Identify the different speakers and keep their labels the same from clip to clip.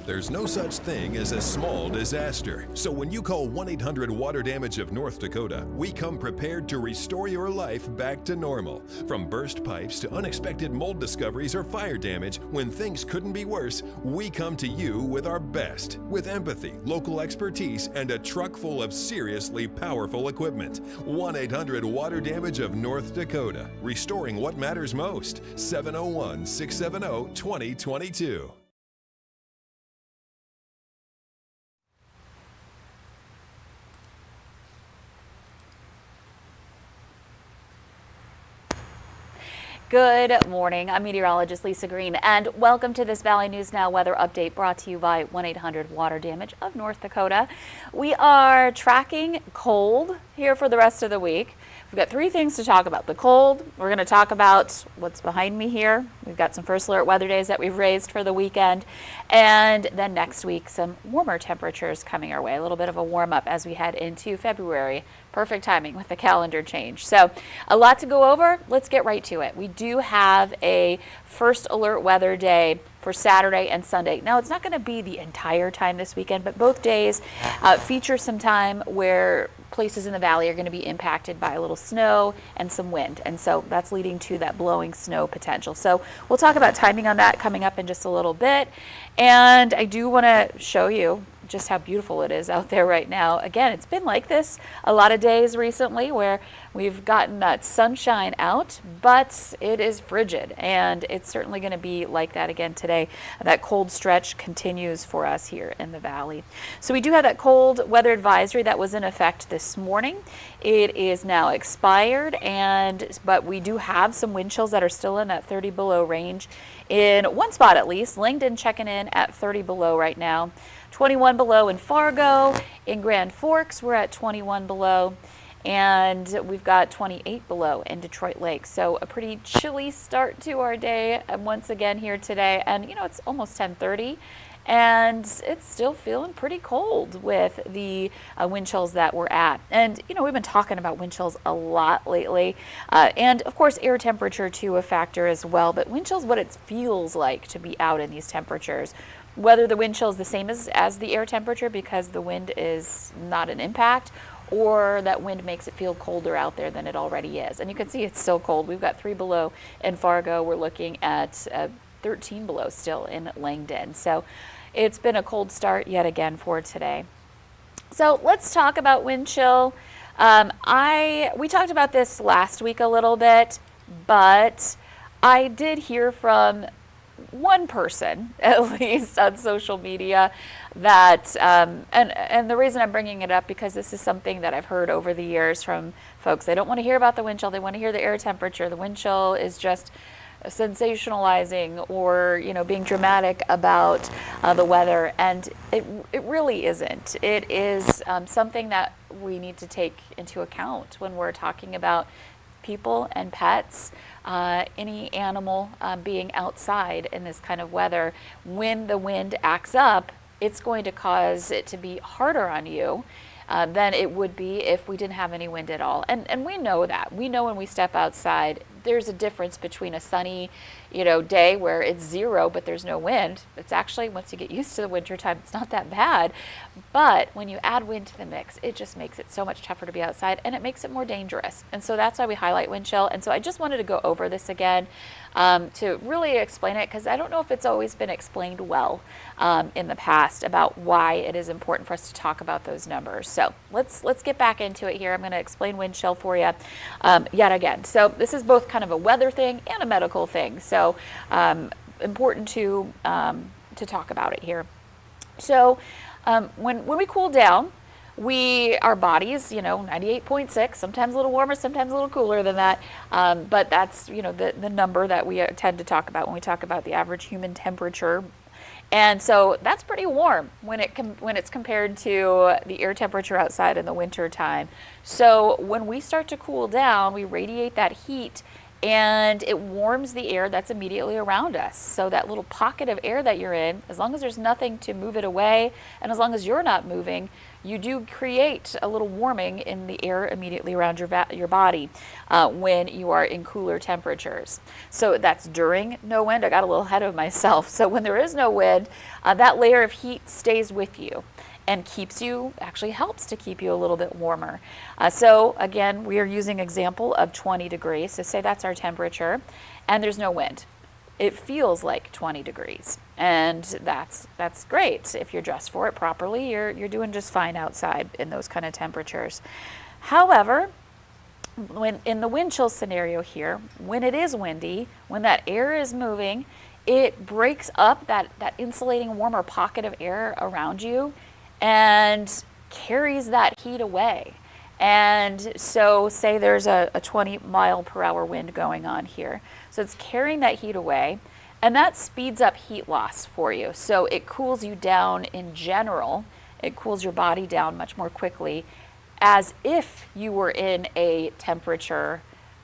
Speaker 1: There's no such thing as a small disaster. So when you call 1-800-WATER-DAMAGE of North Dakota, we come prepared to restore your life back to normal. From burst pipes to unexpected mold discoveries or fire damage, when things couldn't be worse, we come to you with our best. With empathy, local expertise, and a truck full of seriously powerful equipment. 1-800-WATER-DAMAGE of North Dakota. Restoring what matters most. 701-670-2022.
Speaker 2: Good morning. I'm meteorologist Lisa Green, and welcome to this Valley News Now weather update brought to you by 1-800-WATER-DAMAGE of North Dakota. We are tracking cold here for the rest of the week. We've got three things to talk about. The cold, we're going to talk about what's behind me here. We've got some first alert weather days that we've raised for the weekend. And then next week, some warmer temperatures coming our way. A little bit of a warm up as we head into February. Perfect timing with the calendar change. So a lot to go over. Let's get right to it. We do have a first alert weather day for Saturday and Sunday. Now, it's not going to be the entire time this weekend, but both days feature some time where places in the valley are going to be impacted by a little snow and some wind. And so that's leading to that blowing snow potential. So we'll talk about timing on that coming up in just a little bit. And I do want to show you just how beautiful it is out there right now. Again, it's been like this a lot of days recently where we've gotten that sunshine out, but it is frigid, and it's certainly going to be like that again today. That cold stretch continues for us here in the valley. So we do have that cold weather advisory that was in effect this morning. It is now expired, but we do have some wind chills that are still in that 30 below range. In one spot at least, Langdon checking in at 30 below right now. 21 below in Fargo. In Grand Forks, we're at 21 below. And we've got 28 below in Detroit Lake. So a pretty chilly start to our day once again here today. And, you know, it's almost 10:30. And it's still feeling pretty cold with the wind chills that we're at. And, you know, we've been talking about wind chills a lot lately. And, of course, air temperature, too, a factor as well. But wind chills, what it feels like to be out in these temperatures. Whether the wind chill is the same as the air temperature because the wind is not an impact, or that wind makes it feel colder out there than it already is. And you can see it's still cold. We've got 3 below in Fargo. We're looking at 13 below still in Langdon. So it's been a cold start yet again for today. So let's talk about wind chill. We talked about this last week a little bit, but I did hear from one person, at least on social media, that, and the reason I'm bringing it up because this is something that I've heard over the years from folks. They don't want to hear about the wind chill. They want to hear the air temperature. The wind chill is just sensationalizing or, you know, being dramatic about the weather. And it really isn't. It is something that we need to take into account when we're talking about people and pets, any animal being outside in this kind of weather. When the wind acts up, it's going to cause it to be harder on you than it would be if we didn't have any wind at all. And we know that. We know when we step outside, there's a difference between a sunny, you know, day where it's 0 but there's no wind. It's actually, once you get used to the winter time, it's not that bad. But when you add wind to the mix, it just makes it so much tougher to be outside, and it makes it more dangerous. And so that's why we highlight wind chill. And so I just wanted to go over this again to really explain it, because I don't know if it's always been explained well in the past about why it is important for us to talk about those numbers. So let's get back into it here. I'm going to explain wind chill for you yet again. So this is both kind of a weather thing and a medical thing. So important to talk about it here. So when we cool down, our bodies, you know, 98.6, sometimes a little warmer, sometimes a little cooler than that. But that's, you know, the number that we tend to talk about when we talk about the average human temperature. And so that's pretty warm when it's compared to the air temperature outside in the winter time. So when we start to cool down, we radiate that heat and it warms the air that's immediately around us. So that little pocket of air that you're in, as long as there's nothing to move it away, and as long as you're not moving, you do create a little warming in the air immediately around your body when you are in cooler temperatures. So that's during no wind. I got a little ahead of myself. So when there is no wind, that layer of heat stays with you and actually helps to keep you a little bit warmer. So again, we are using example of 20 degrees. So say that's our temperature and there's no wind. It feels like 20 degrees, and that's great. If you're dressed for it properly, you're doing just fine outside in those kind of temperatures. However, when in the wind chill scenario here, when it is windy, when that air is moving, it breaks up that insulating warmer pocket of air around you and carries that heat away. And so say there's a 20 mile per hour wind going on here. So it's carrying that heat away, and that speeds up heat loss for you. So it cools you down in general. It cools your body down much more quickly, as if you were in a temperature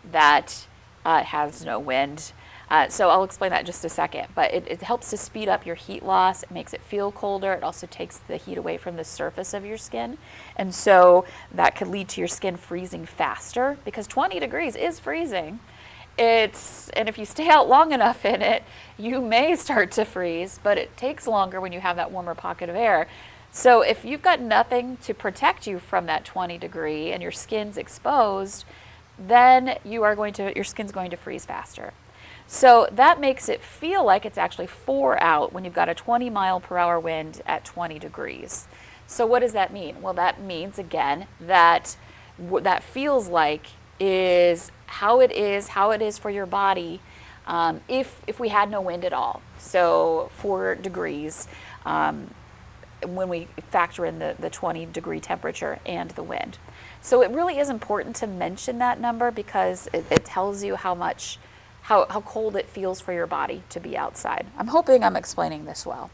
Speaker 2: that has no wind. So I'll explain that in just a second, but it helps to speed up your heat loss. It makes it feel colder. It also takes the heat away from the surface of your skin. And so that could lead to your skin freezing faster, because 20 degrees is freezing. And if you stay out long enough in it, you may start to freeze, but it takes longer when you have that warmer pocket of air. So if you've got nothing to protect you from that 20 degree and your skin's exposed, then your skin's going to freeze faster. So that makes it feel like it's actually 4 out when you've got a 20 mile per hour wind at 20 degrees. So what does that mean? Well, that means, again, that that feels like is how it is for your body if we had no wind at all. So 4 degrees when we factor in the 20 degree temperature and the wind. So it really is important to mention that number, because it tells you how cold it feels for your body to be outside. I'm hoping I'm explaining this well.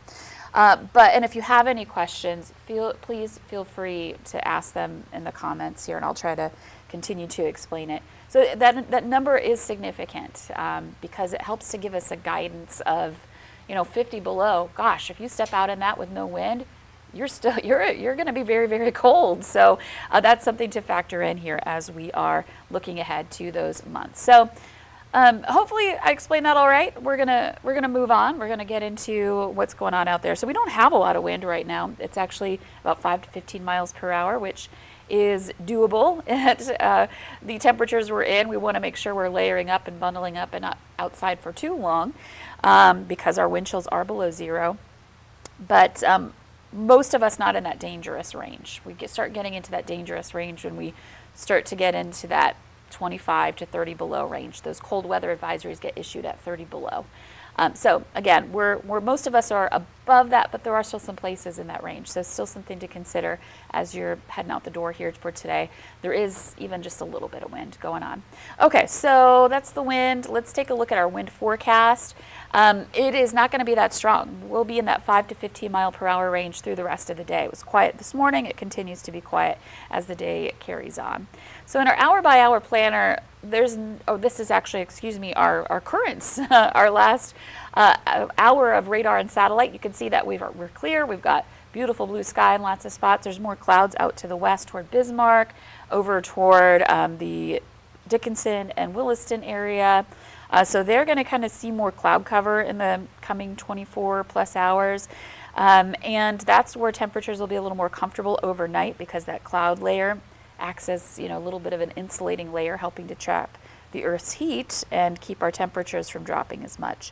Speaker 2: And if you have any questions, please feel free to ask them in the comments here, and I'll try to continue to explain it. So that number is significant because it helps to give us a guidance of, 50 below. Gosh, if you step out in that with no wind, you're going to be very, very cold. So that's something to factor in here as we are looking ahead to those months. So hopefully I explained that all right. We're gonna move on. We're gonna get into what's going on out there. So we don't have a lot of wind right now. It's actually about 5 to 15 miles per hour, which is doable at the temperatures we're in. We want to make sure we're layering up and bundling up and not outside for too long because our wind chills are below zero. But most of us not in that dangerous range. We start getting into that dangerous range when we start to get into that 25 to 30 below range. Those cold weather advisories get issued at 30 below. So again, most of us are above that, but there are still some places in that range. So still something to consider as you're heading out the door here for today. There is even just a little bit of wind going on. Okay, so that's the wind. Let's take a look at our wind forecast. It is not going to be that strong. We'll be in that 5 to 15 mile per hour range through the rest of the day. It was quiet this morning. It continues to be quiet as the day carries on. So in our hour by hour planner, this is actually, our currents, our last hour of radar and satellite. You can see that we're clear. We've got beautiful blue sky in lots of spots. There's more clouds out to the west toward Bismarck, over toward the Dickinson and Williston area. So they're going to kind of see more cloud cover in the coming 24 plus hours. And that's where temperatures will be a little more comfortable overnight, because that cloud layer acts as a little bit of an insulating layer, helping to trap the Earth's heat and keep our temperatures from dropping as much.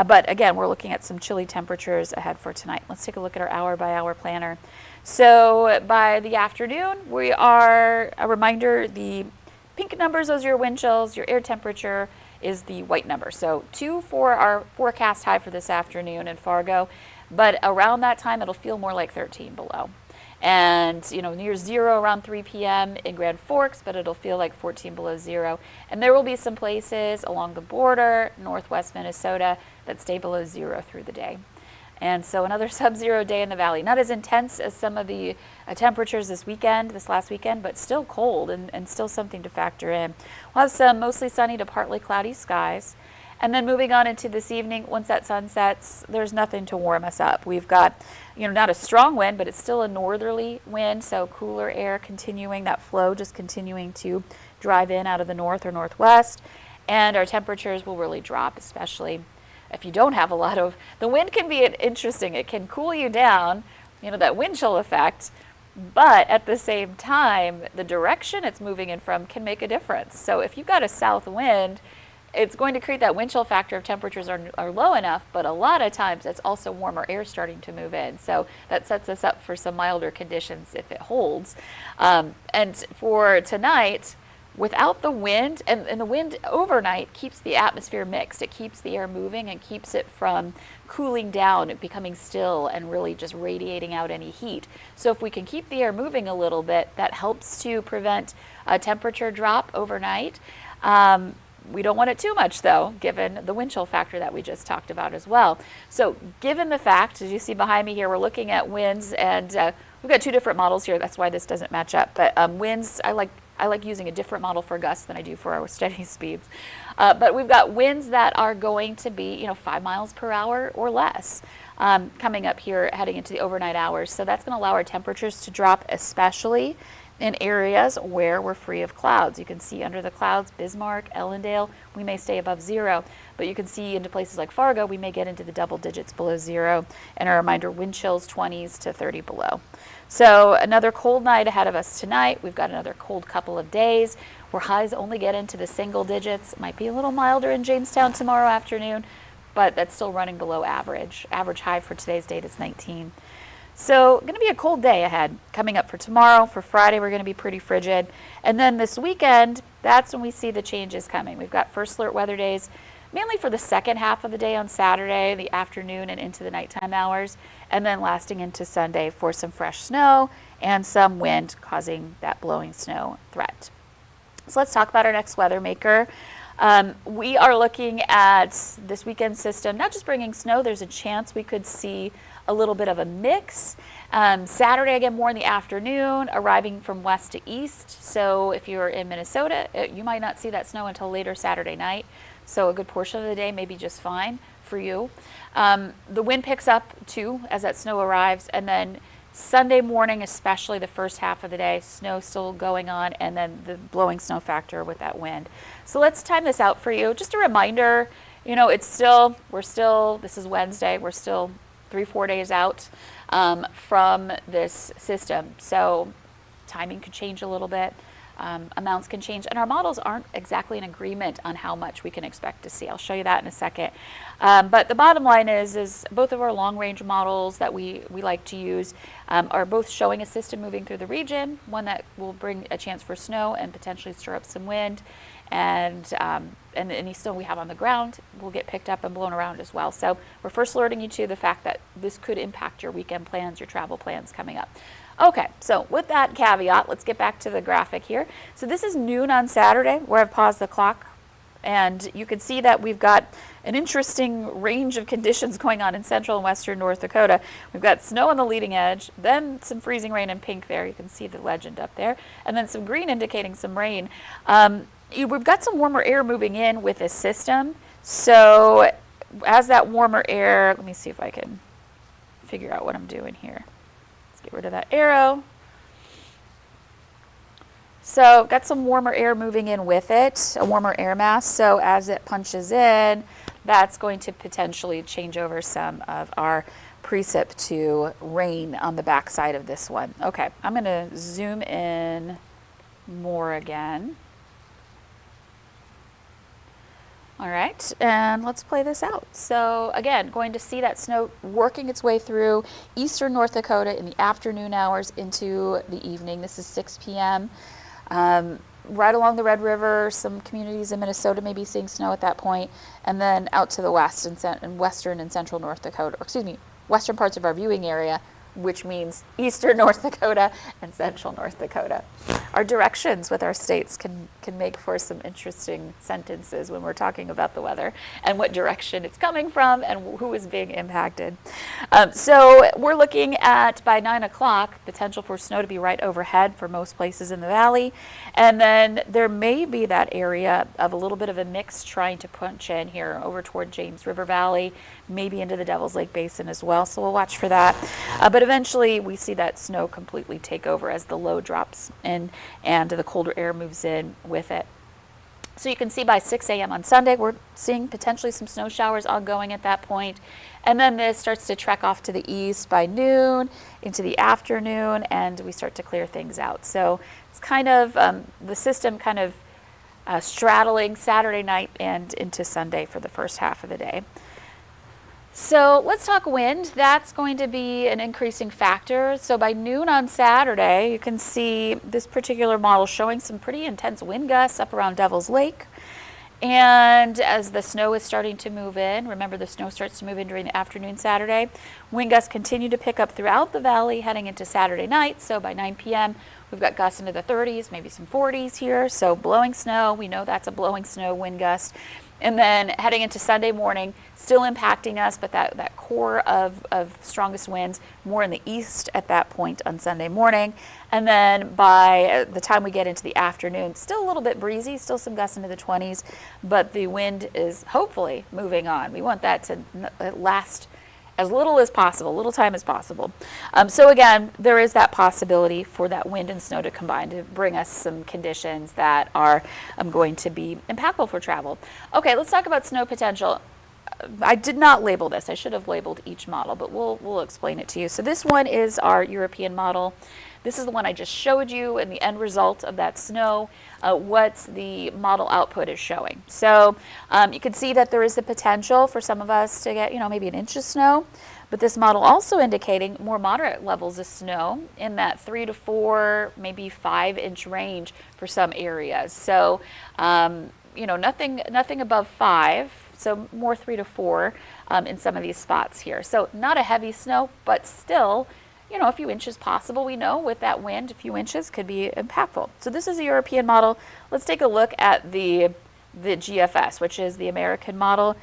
Speaker 2: But again, we're looking at some chilly temperatures ahead for tonight. Let's take a look at our hour by hour planner. So by the afternoon, we are, a reminder, the pink numbers, those are your wind chills. Your air temperature is the white number. So 2 for our forecast high for this afternoon in Fargo, but around that time it'll feel more like 13 below. And near zero around 3 p.m. in Grand Forks, but it'll feel like 14 below zero. And there will be some places along the border, northwest Minnesota, that stay below zero through the day. And so another sub-zero day in the valley. Not as intense as some of the temperatures this last weekend, but still cold and still something to factor in. We'll have some mostly sunny to partly cloudy skies. And then moving on into this evening, once that sun sets, there's nothing to warm us up. We've got, not a strong wind, but it's still a northerly wind, so cooler air continuing, that flow just continuing to drive in out of the north or northwest. And our temperatures will really drop, especially if you don't have a lot of, the wind can be interesting. It can cool you down, that wind chill effect, but at the same time, the direction it's moving in from can make a difference. So if you've got a south wind, it's going to create that wind chill factor if temperatures are low enough, but a lot of times it's also warmer air starting to move in. So that sets us up for some milder conditions if it holds. And for tonight, without the wind, and the wind overnight keeps the atmosphere mixed. It keeps the air moving and keeps it from cooling down, becoming still, and really just radiating out any heat. So if we can keep the air moving a little bit, that helps to prevent a temperature drop overnight. We don't want it too much, though, given the wind chill factor that we just talked about as well. So given the fact, as you see behind me here, we're looking at winds, and we've got two different models here. That's why this doesn't match up. But winds, I like using a different model for gusts than I do for our steady speeds. But we've got winds that are going to be, 5 miles per hour or less coming up here heading into the overnight hours. So that's going to allow our temperatures to drop, especially in areas where we're free of clouds. You can see under the clouds, Bismarck, Ellendale, we may stay above zero, but you can see into places like Fargo, we may get into the double digits below zero. And a reminder, wind chills 20s to 30 below. So another cold night ahead of us tonight. We've got another cold couple of days where highs only get into the single digits. It might be a little milder in Jamestown tomorrow afternoon, but that's still running below average. Average high for today's date is 19. So going to be a cold day ahead coming up for tomorrow. For Friday, we're going to be pretty frigid. And then this weekend, that's when we see the changes coming. We've got first alert weather days, mainly for the second half of the day on Saturday, the afternoon and into the nighttime hours, and then lasting into Sunday for some fresh snow and some wind causing that blowing snow threat. So let's talk about our next weather maker. We are looking at this weekend system, not just bringing snow, there's a chance we could see a little bit of a mix. Saturday, again, more in the afternoon, arriving from west to east. So if you're in Minnesota, you might not see that snow until later Saturday night. So a good portion of the day may be just fine for you. The wind picks up too as that snow arrives, and then Sunday morning, especially the first half of the day, snow still going on, and then the blowing snow factor with that wind. So let's time this out for you. Just a reminder, this is Wednesday, we're still 3-4 days out from this system. So timing could change a little bit. Amounts can change, and our models aren't exactly in agreement on how much we can expect to see. I'll show you that in a second. But the bottom line is both of our long-range models that we like to use are both showing a system moving through the region, one that will bring a chance for snow and potentially stir up some wind, and any snow we have on the ground will get picked up and blown around as well. So we're first alerting you to the fact that this could impact your weekend plans, your travel plans coming up. Okay, so with that caveat, let's get back to the graphic here. So this is noon on Saturday, where I've paused the clock, and you can see that we've got an interesting range of conditions going on in central and western North Dakota. We've got snow on the leading edge, then some freezing rain in pink there. You can see the legend up there, and then some green indicating some rain. We've got some warmer air moving in with this system. So as that warmer air, let me see if I can figure out what I'm doing here. Get rid of that arrow. So got some warmer air moving in with it, a warmer air mass. So as it punches in, that's going to potentially change over some of our precip to rain on the backside of this one. Okay, I'm going to zoom in more again. All right, and let's play this out. So again, going to see that snow working its way through eastern North Dakota in the afternoon hours into the evening. This is 6 p.m. Right along the Red River, some communities in Minnesota may be seeing snow at that point, and then out to the west and western and central North Dakota, western parts of our viewing area, which means eastern North Dakota and central North Dakota. our directions with our states can make for some interesting sentences when we're talking about the weather and what direction it's coming from and who is being impacted. So we're looking at, by 9 o'clock, potential for snow to be right overhead for most places in the valley. And then there may be that area of a little bit of a mix trying to punch in here over toward James River Valley, maybe into the Devil's Lake Basin as well. So we'll watch for that. But eventually we see that snow completely take over as the low drops in and the colder air moves in with it. So you can see by 6 a.m. on Sunday, we're seeing potentially some snow showers ongoing at that point. And then this starts to trek off to the east by noon, into the afternoon, and we start to clear things out. So it's kind of the system kind of straddling Saturday night and into Sunday for the first half of the day. So let's talk wind. That's going to be an increasing factor. So by noon on Saturday, you can see this particular model showing some pretty intense wind gusts up around Devil's Lake. And as the snow is starting to move in, remember the snow starts to move in during the afternoon Saturday, wind gusts continue to pick up throughout the valley heading into Saturday night. So by 9 p.m., we've got gusts into the 30s, maybe some 40s here. So blowing snow, we know that's a blowing snow wind gust. And then heading into Sunday morning, still impacting us, but that core of strongest winds more in the east at that point on Sunday morning. And then by the time we get into the afternoon, still a little bit breezy, still some gusts into the 20s, but the wind is hopefully moving on. We want that to last as little as possible, little time as possible. So again, there is that possibility for that wind and snow to combine to bring us some conditions that are going to be impactful for travel. Okay, let's talk about snow potential. I did not label this. I should have labeled each model, but we'll explain it to you. So this one is our European model. This is the one I just showed you, and the end result of that snow, what the model output is showing. So you can see that there is the potential for some of us to get, maybe an inch of snow, but this model also indicating more moderate levels of snow in that 3 to 4, maybe 5-inch range for some areas. So, nothing above 5, so more 3 to 4 in some of these spots here. So not a heavy snow, but still, a few inches possible. We know with that wind, a few inches could be impactful. So this is a European model. Let's take a look at the GFS, which is the American model.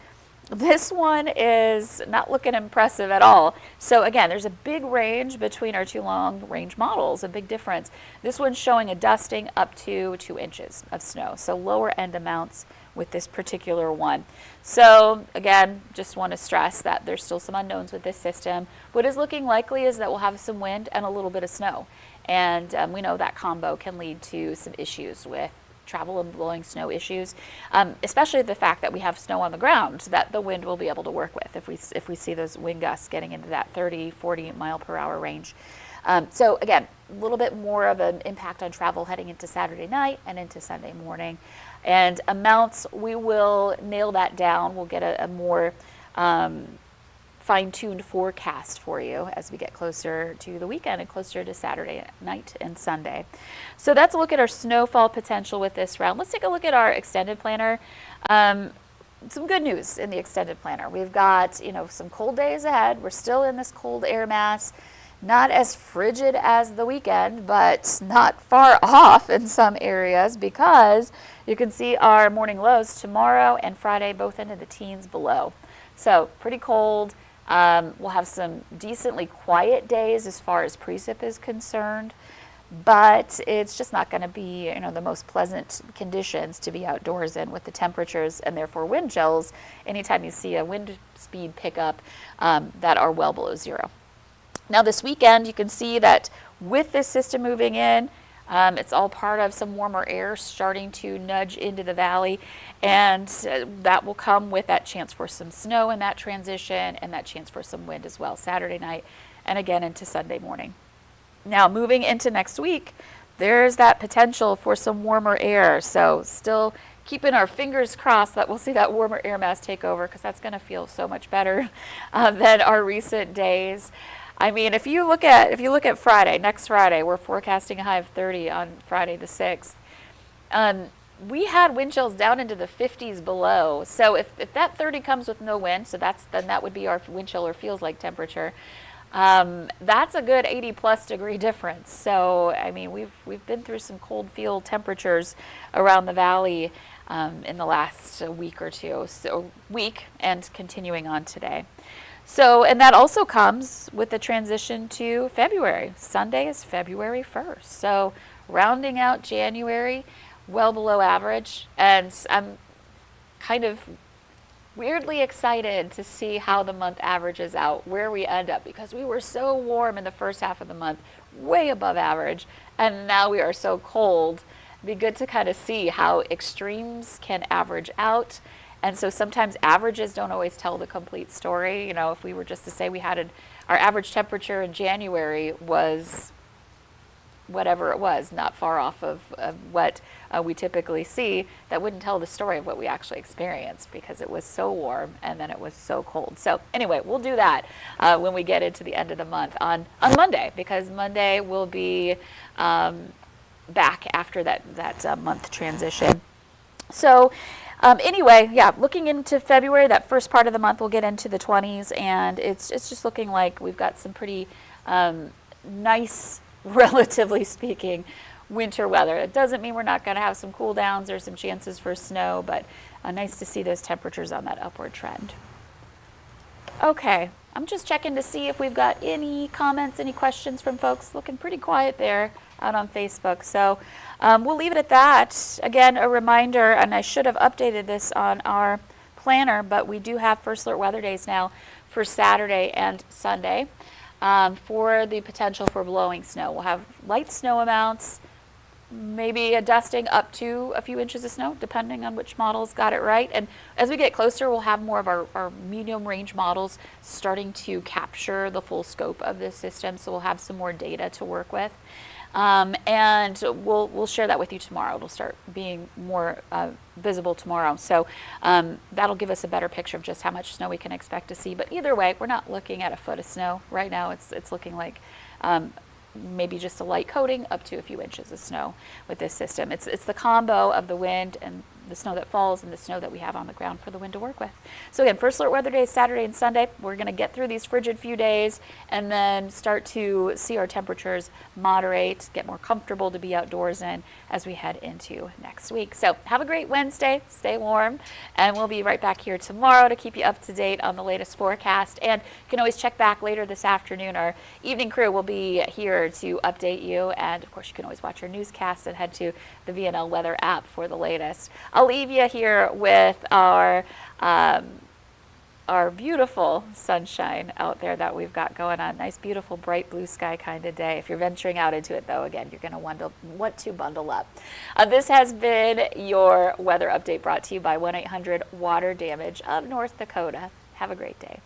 Speaker 2: This one is not looking impressive at all. So again, there's a big range between our two long range models, a big difference. This one's showing a dusting up to 2 inches of snow, so lower end amounts with this particular one. So again, just want to stress that there's still some unknowns with this system. What is looking likely is that we'll have some wind and a little bit of snow. And we know that combo can lead to some issues with travel and blowing snow issues, especially the fact that we have snow on the ground that the wind will be able to work with if we see those wind gusts getting into that 30, 40 mile per hour range. So again, a little bit more of an impact on travel heading into Saturday night and into Sunday morning. And amounts, we will nail that down. We'll get a more fine-tuned forecast for you as we get closer to the weekend and closer to Saturday night and Sunday. So that's a look at our snowfall potential with this round. Let's take a look at our extended planner. Some good news in the extended planner. We've got, some cold days ahead. We're still in this cold air mass. Not as frigid as the weekend, but not far off in some areas, because you can see our morning lows tomorrow and Friday both into the teens below. So pretty cold. We'll have some decently quiet days as far as precip is concerned, but it's just not going to be the most pleasant conditions to be outdoors in with the temperatures and therefore wind chills anytime you see a wind speed pickup that are well below zero. Now this weekend, you can see that with this system moving in, it's all part of some warmer air starting to nudge into the valley, and that will come with that chance for some snow in that transition and that chance for some wind as well Saturday night and again into Sunday morning. Now moving into next week, there's that potential for some warmer air, so still keeping our fingers crossed that we'll see that warmer air mass take over, because that's going to feel so much better than our recent days. I mean, if you look at Friday, next Friday, we're forecasting a high of 30 on Friday the 6th. We had wind chills down into the 50s below. So if that 30 comes with no wind, then that would be our wind chill or feels like temperature. That's a good 80+ degree difference. So, I mean, we've been through some cold field temperatures around the valley in the last week or two, so week and continuing on today. So, and that also comes with the transition to February. Sunday is February 1st. So, rounding out January, well below average. And I'm kind of weirdly excited to see how the month averages out, where we end up, because we were so warm in the first half of the month, way above average, and now we are so cold. It'd be good to kind of see how extremes can average out. And so sometimes averages don't always tell the complete story. You know, if we were just to say we had our average temperature in January was whatever it was, not far off of what we typically see, that wouldn't tell the story of what we actually experienced, because it was so warm and then it was so cold. So anyway, we'll do that when we get into the end of the month on Monday, because Monday will be back after that month transition. So anyway, yeah, looking into February, that first part of the month, we'll get into the 20s, and it's just looking like we've got some pretty nice, relatively speaking, winter weather. It doesn't mean we're not going to have some cool downs or some chances for snow, but nice to see those temperatures on that upward trend. Okay, I'm just checking to see if we've got any comments, any questions from folks. Looking pretty quiet there out on Facebook. So we'll leave it at that. Again, a reminder, and I should have updated this on our planner, but we do have first alert weather days now for Saturday and Sunday for the potential for blowing snow. We'll have light snow amounts, maybe a dusting up to a few inches of snow, depending on which models got it right. And as we get closer, we'll have more of our medium range models starting to capture the full scope of this system. So we'll have some more data to work with. And we'll share that with you tomorrow. It'll start being more visible tomorrow. So that'll give us a better picture of just how much snow we can expect to see. But either way, we're not looking at a foot of snow right now. It's looking like maybe just a light coating up to a few inches of snow with this system. It's the combo of the wind and the snow that falls and the snow that we have on the ground for the wind to work with. So again, first alert weather days, Saturday and Sunday. We're going to get through these frigid few days and then start to see our temperatures moderate, get more comfortable to be outdoors in as we head into next week. So have a great Wednesday, stay warm, and we'll be right back here tomorrow to keep you up to date on the latest forecast. And you can always check back later this afternoon. Our evening crew will be here to update you, and of course you can always watch our newscasts and head to the VNN weather app for the latest. I'll leave you here with our beautiful sunshine out there that we've got going on. Nice, beautiful, bright blue sky kind of day. If you're venturing out into it, though, again, you're going to want to bundle up. This has been your weather update brought to you by 1-800-WATER-DAMAGE of North Dakota. Have a great day.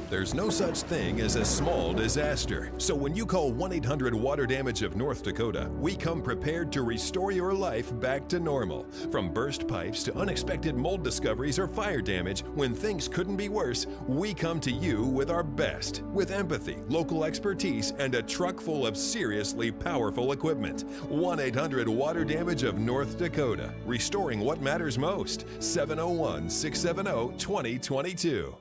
Speaker 1: There's no such thing as a small disaster. So when you call 1-800-WATER-DAMAGE of North Dakota, we come prepared to restore your life back to normal. From burst pipes to unexpected mold discoveries or fire damage, when things couldn't be worse, we come to you with our best. With empathy, local expertise, and a truck full of seriously powerful equipment. 1-800-WATER-DAMAGE of North Dakota. Restoring what matters most. 701-670-2022.